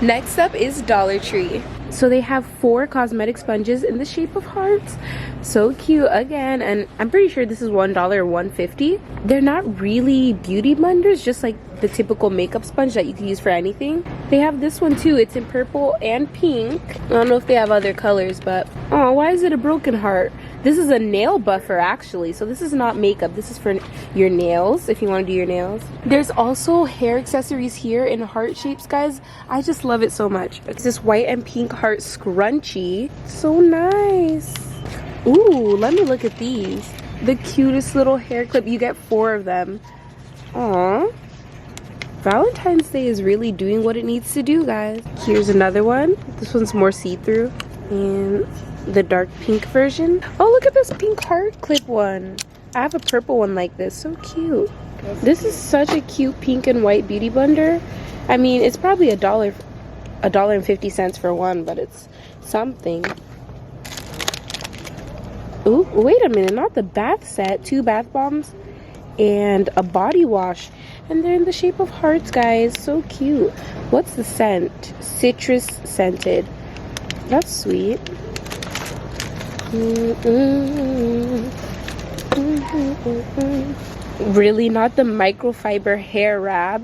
Next up is Dollar Tree. So they have 4 cosmetic sponges in the shape of hearts. So cute again, and I'm pretty sure this is $1 or $1.50. They're not really beauty blenders, just like the typical makeup sponge that you can use for anything. They have this one too. It's in purple and pink. I don't know if they have other colors, but oh, why is it a broken heart? This is a nail buffer actually, so this is not makeup. This is for your nails if you want to do your nails. There's also hair accessories here in heart shapes, guys. I just love it so much. It's this white and pink heart scrunchie. So nice. Ooh, let me look at these. The cutest little hair clip. You get 4 of them. Aww. Valentine's Day is really doing what it needs to do, guys. Here's another one. This one's more see-through. And the dark pink version. Oh, look at this pink heart clip one. I have a purple one like this. So cute. This is such a cute pink and white beauty blender. I mean, it's probably $1.50 for one, but it's something. Ooh, wait a minute, not the bath set. 2 bath bombs and a body wash. And they're in the shape of hearts, guys. So cute. What's the scent? Citrus scented. That's sweet. Really, not the microfiber hair wrap?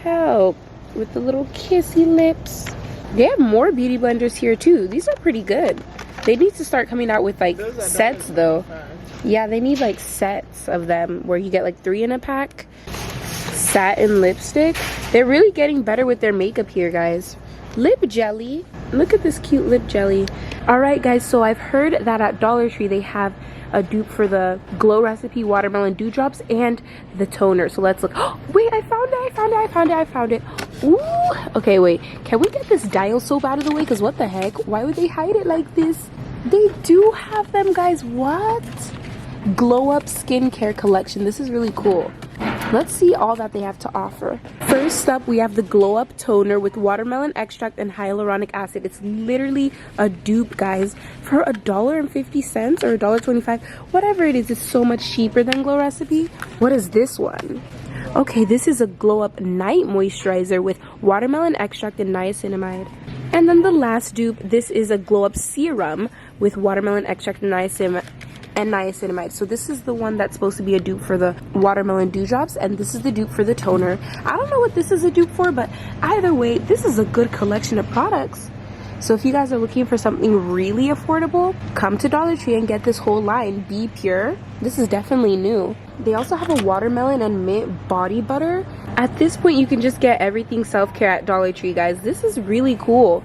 Help. With the little kissy lips. They have more beauty blenders here too. These are pretty good. They need to start coming out with like sets though. Yeah, they need like sets of them where you get like 3 in a pack. Satin lipstick. They're really getting better with their makeup here, guys. Lip jelly. Look at this cute lip jelly. Alright guys, so I've heard that at Dollar Tree they have a dupe for the Glow Recipe Watermelon Dewdrops and the toner. So let's look. Oh, wait, I found it. Ooh. Okay, wait. Can we get this dial soap out of the way? Because what the heck? Why would they hide it like this? They do have them, guys. What? Glow Up Skincare Collection. This is really cool. Let's see all that they have to offer. First up, we have the Glow Up Toner with watermelon extract and hyaluronic acid. It's literally a dupe, guys, for $1.50 or $1.25. Whatever it is, it's so much cheaper than Glow Recipe. What is this one? Okay, this is a Glow Up Night Moisturizer with watermelon extract and niacinamide. And then the last dupe, this is a Glow Up Serum with watermelon extract and niacinamide. So this is the one that's supposed to be a dupe for the watermelon dewdrops, and this is the dupe for the toner. I don't know what this is a dupe for, but either way, this is a good collection of products. So if you guys are looking for something really affordable, come to Dollar Tree and get this whole line. Be Pure. This is definitely new. They also have a watermelon and mint body butter. At this point, you can just get everything self-care at Dollar Tree, guys. This is really cool.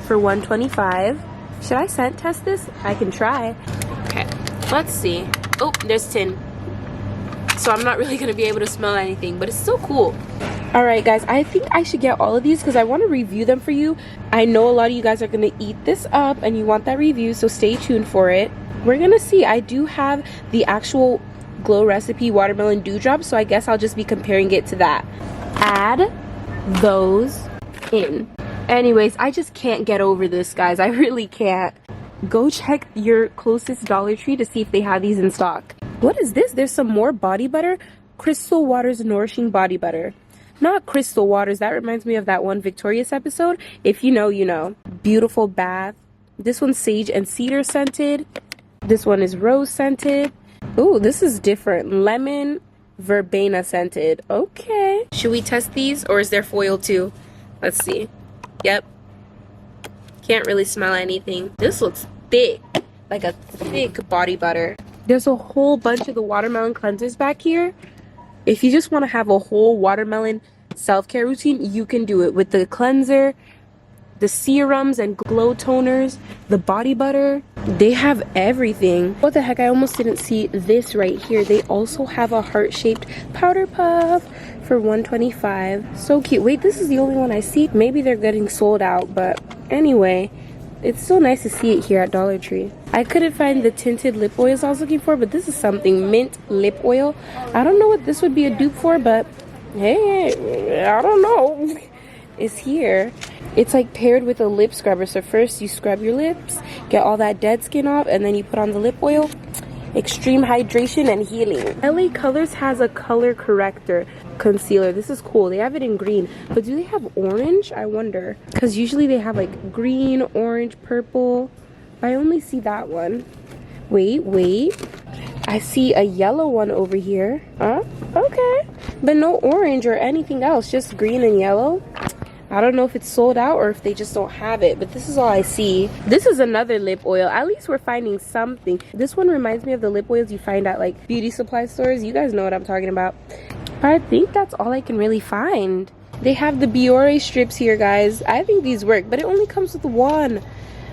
For $1.25. Should I scent test this? I can try. Okay, let's see. Oh, there's tin. So I'm not really going to be able to smell anything, but it's still cool. Alright guys, I think I should get all of these because I want to review them for you. I know a lot of you guys are going to eat this up and you want that review, so stay tuned for it. We're going to see. I do have the actual Glow Recipe Watermelon Dewdrop, so I guess I'll just be comparing it to that. Add those in. Anyways, I just can't get over this, guys. I really can't. Go check your closest Dollar Tree to see if they have these in stock. What is this? There's some more body butter. Crystal Waters Nourishing Body Butter. Not Crystal Waters. That reminds me of that one Victorious episode. If you know, you know. Beautiful bath. This one's sage and cedar scented. This one is rose scented. Ooh, this is different. Lemon verbena scented. Okay. Should we test these or is there foil too? Let's see. Yep. Can't really smell anything. This looks thick. Like a thick body butter. There's a whole bunch of the watermelon cleansers back here. If you just want to have a whole watermelon self-care routine, you can do it with the cleanser, the serums and glow toners, the body butter. They have everything. What the heck, I almost didn't see this right here. They also have a heart-shaped powder puff for $1.25. So cute. Wait, this is the only one I see. Maybe they're getting sold out, but anyway, it's still nice to see it here at Dollar Tree. I couldn't find the tinted lip oils I was looking for, but this is something. Mint lip oil. I don't know what this would be a dupe for, but hey, I don't know. It's here. It's like paired with a lip scrubber. So first you scrub your lips, get all that dead skin off, and then you put on the lip oil. Extreme hydration and healing. LA Colors has a color corrector concealer. This is cool. They have it in green, but do they have orange? I wonder, because usually they have like green, orange, purple. I only see that one. Wait, I see a yellow one over here. Okay, but no orange or anything else, just green and yellow. I don't know if it's sold out or if they just don't have it, but this is all I see. This is another lip oil. At least we're finding something. This one reminds me of the lip oils you find at like beauty supply stores. You guys know what I'm talking about. But I think that's all I can really find. They have the Biore strips here, guys. I think these work, but it only comes with one.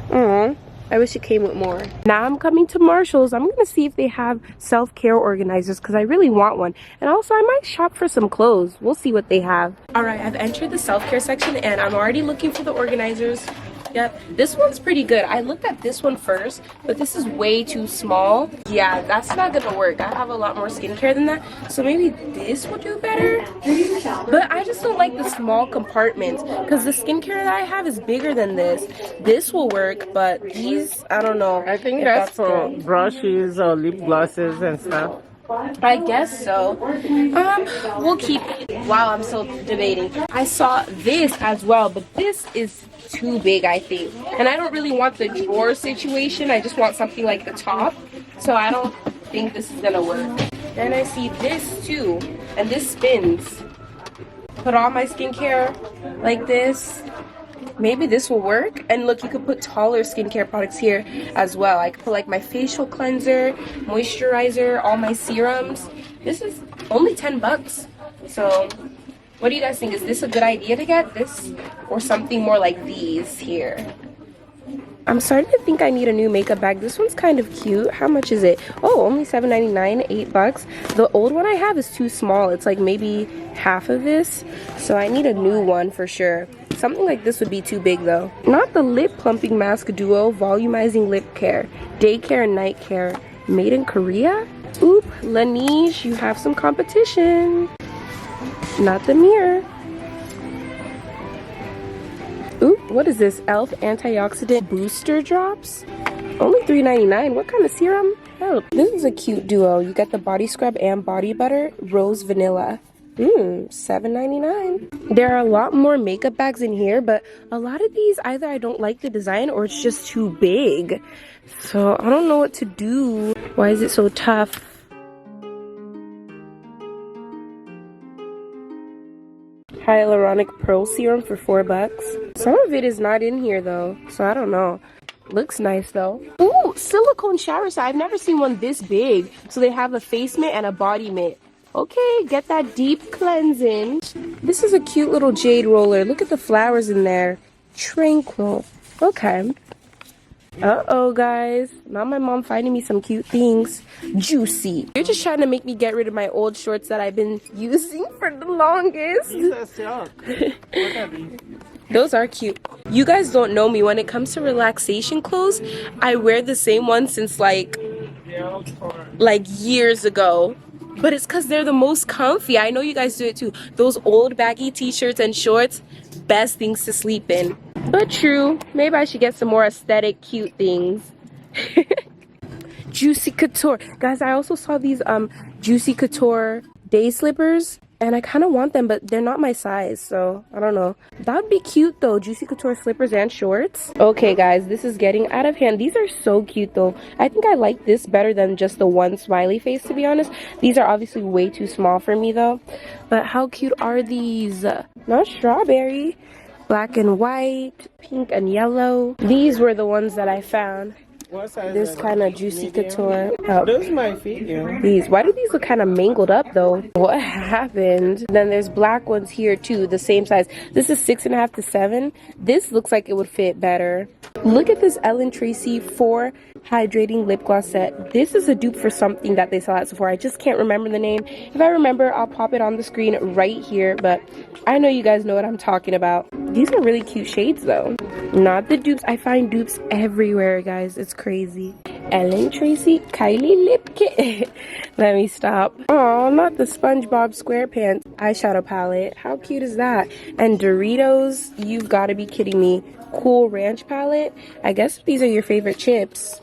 Aww. I wish it came with more. Now I'm coming to Marshall's. I'm gonna see if they have self-care organizers because I really want one. And also I might shop for some clothes. We'll see what they have. All right, I've entered the self-care section and I'm already looking for the organizers. Yep, this one's pretty good. I looked at this one first, but this is way too small. Yeah, that's not gonna work. I have a lot more skincare than that, so maybe this will do better. But I just don't like the small compartments because the skincare that I have is bigger than this. This will work, but these, I don't know. I think that's for brushes or lip glosses and stuff. I guess so. We'll keep it while I'm still debating. I saw this as well, but this is too big, I think. And I don't really want the drawer situation. I just want something like the top. So I don't think this is gonna work. And I see this too, and this spins. Put all my skincare like this. Maybe this will work. And look, you could put taller skincare products here as well. I could put like my facial cleanser, moisturizer, all my serums. This is only 10 bucks. So what do you guys think? Is this a good idea to get this or something more like these here? I'm starting to think I need a new makeup bag. This one's kind of cute. How much is it? Oh, only $7.99, 8 bucks. The old one I have is too small. It's like maybe half of this. So I need a new one for sure. Something like this would be too big though. Not the lip plumping mask duo, volumizing lip care, day care and night care. Made in Korea? Oop, Laneige, you have some competition. Not the mirror. Oop, what is this? e.l.f. antioxidant booster drops? Only $3.99. What kind of serum? Oh, this is a cute duo. You get the body scrub and body butter, rose vanilla. $7.99. There are a lot more makeup bags in here, but a lot of these either I don't like the design or it's just too big. So I don't know what to do. Why is it so tough? Hyaluronic pearl serum for 4 bucks. Some of it is not in here though, so I don't know. Looks nice though. Ooh, silicone shower set. I've never seen one this big. So they have a face mitt and a body mitt. Okay, get that deep cleansing. This is a cute little jade roller. Look at the flowers in there. Tranquil. Okay. Uh-oh, guys. Now my mom finding me some cute things. Juicy. You're just trying to make me get rid of my old shorts that I've been using for the longest. These are silk. What are these? Those are cute. You guys don't know me. When it comes to relaxation clothes, I wear the same ones since like years ago. But it's because they're the most comfy. I know you guys do it too. Those old baggy t-shirts and shorts, best things to sleep in. But true, maybe I should get some more aesthetic, cute things. Juicy Couture. Guys, I also saw these Juicy Couture day slippers. And I kind of want them, but they're not my size, so I don't know. That would be cute though, Juicy Couture slippers and shorts. Okay guys, this is getting out of hand. These are so cute though. I think I like this better than just the one smiley face, to be honest. These are obviously way too small for me though. But how cute are these? Not strawberry. Black and white, pink and yellow. These were the ones that I found. What size? This kind of Juicy Couture. Oh. Those might fit you. These. Why do these look kind of mangled up though? What happened? Then there's black ones here too, the same size. This is 6.5 to 7. This looks like it would fit better. Look at this Ellen Tracy 4 hydrating lip gloss set. This is a dupe for something that they sell at Sephora. I just can't remember the name. If I remember, I'll pop it on the screen right here, but I know you guys know what I'm talking about. These are really cute shades though. Not the dupes. I find dupes everywhere, guys. It's crazy. Ellen Tracy Kylie lip kit. Let me stop. Oh, not the SpongeBob SquarePants eyeshadow palette. How cute is that? And Doritos, you've got to be kidding me. Cool Ranch palette. I guess these are your favorite chips.